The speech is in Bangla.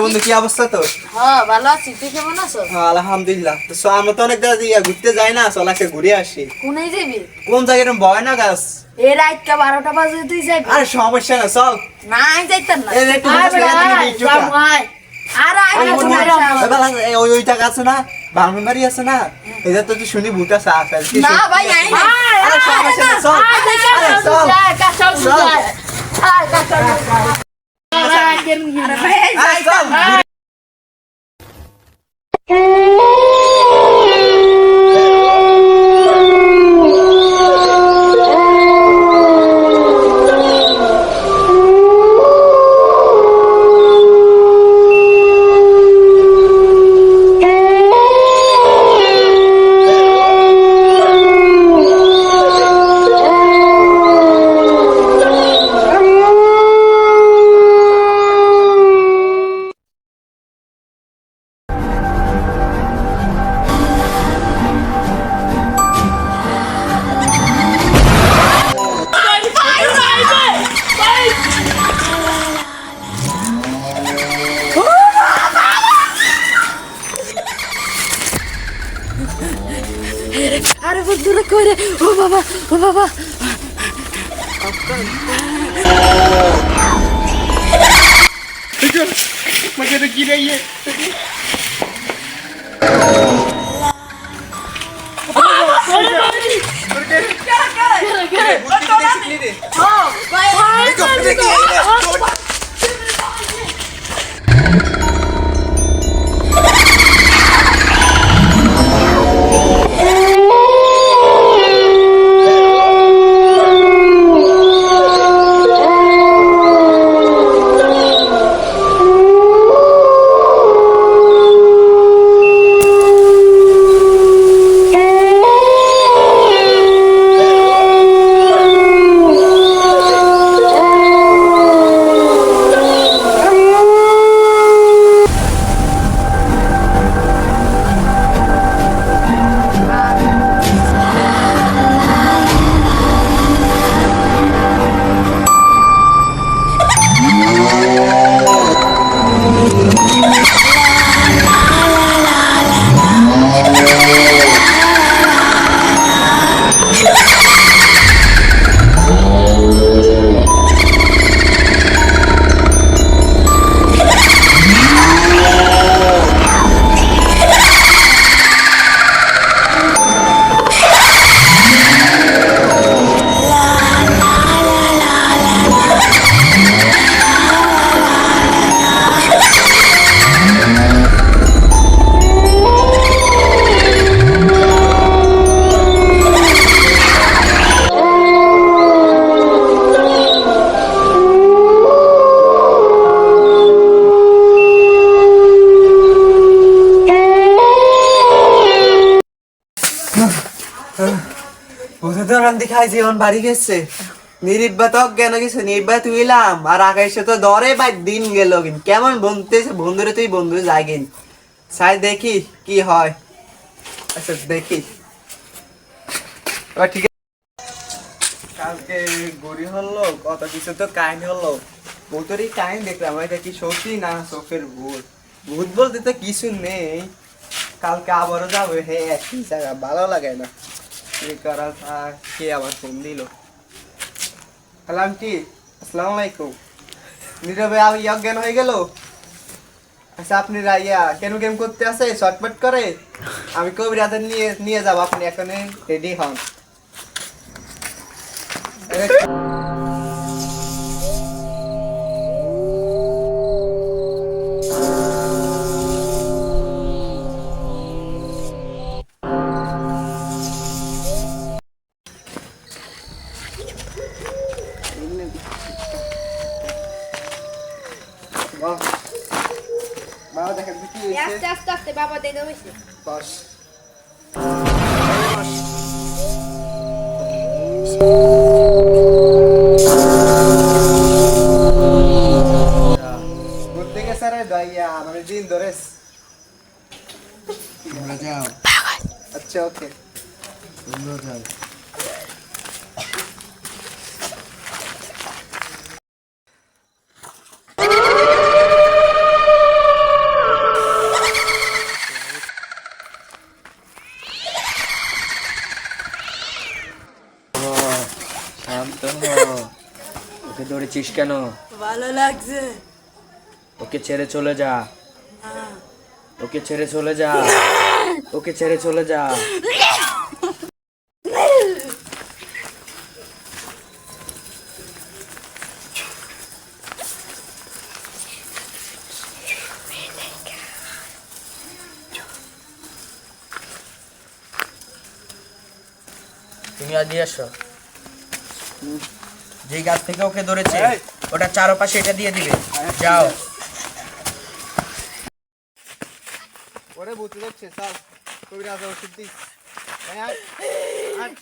বন্ধু কি অবস্থা তোর? হ্যাঁ ভালো আছি, তুই কেমন আছো? হ্যাঁ আলহামদুলিল্লাহ। তো আমরা তো অনেক জায়গা ঘুরতে যাই না, চল একটা ঘুরে আসি। কোনে যাবি? কোন জায়গায় বয় না গাছ? এই রাতটা 12টা বাজে তুই যাবি? আরে সমস্যা না, চল। না আমি যাইতাম না। এই একটু আয় বসে বেড়া, এখান থেকে আয়, ভিডিওটা। যাবো, আয়। আর আয় না, তুমি আয় না। ওই টাকা আছে না, বাংলাবাড়ি আছে না, এটা তো তুই শুনি ভূত আছে আছে। না ভাই আয় না। আরে সমস্যা না, চল। আরে চল। চল। আরে চল। আরে বন্ধুরা কই রে? ও বাবা, ও বাবা। मुझे तो गिरा ही है। দিখাই জীবন বাড়ি গেছে নির্বা তো জ্ঞান গেছে নির্বা তুইলাম আর আকাশে তো দরে ভাই দিন গেল কিন্তু কেমন বন্ধুতেছে বন্ধুরে তুই বন্ধু যাগিন সাই দেখি কি হয়। আচ্ছা দেখি এবার ঠিক আছে। কালকে গড়ি হলো কত কিছু তো কাহিনী হলো ভূতেরই কাহিনী দেখলাম এটা কি সত্যি না চোখের ভূত ভূত বলতে তো কিছু নেই। কালকে আবারও যাবো হে একই জায়গা ভালো লাগে না করা কে আবার ফোন দিল। হ্যালো আন্টি আসসালামু আলাইকুম। নীরবে অজ্ঞান হয়ে গেল। আচ্ছা আপনি রাইয়া কেন গেম করতে আছে শর্টপট করে আমি কবির হাতে নিয়ে নিয়ে যাবো আপনি এখানে রেডি হন। বাবা দেখেন কি হয়েছে আস্তে আস্তে আস্তে বাবা দেই দইছে বস ঘুরতে গেছে রে দইয়া মানে দিন ধরেস তোমরা যাও। আচ্ছা ওকে তোমরা যাও। শান্ত হ। ওকে ধরেছিস কেন? ভালো লাগছে। ওকে ছেড়ে চলে যা। হ্যাঁ। ওকে ছেড়ে চলে যা। ওকে ছেড়ে চলে যা। তুমি আজ দিয়ে আসো। যে গাছ থেকে ওকে ধরেছে ওটা চারপাশে এটা দিয়ে দিবে। যাও। ওরে ভূত যাচ্ছে চল কবিরাজ ওষুধ দিস। এই আয়, আয়।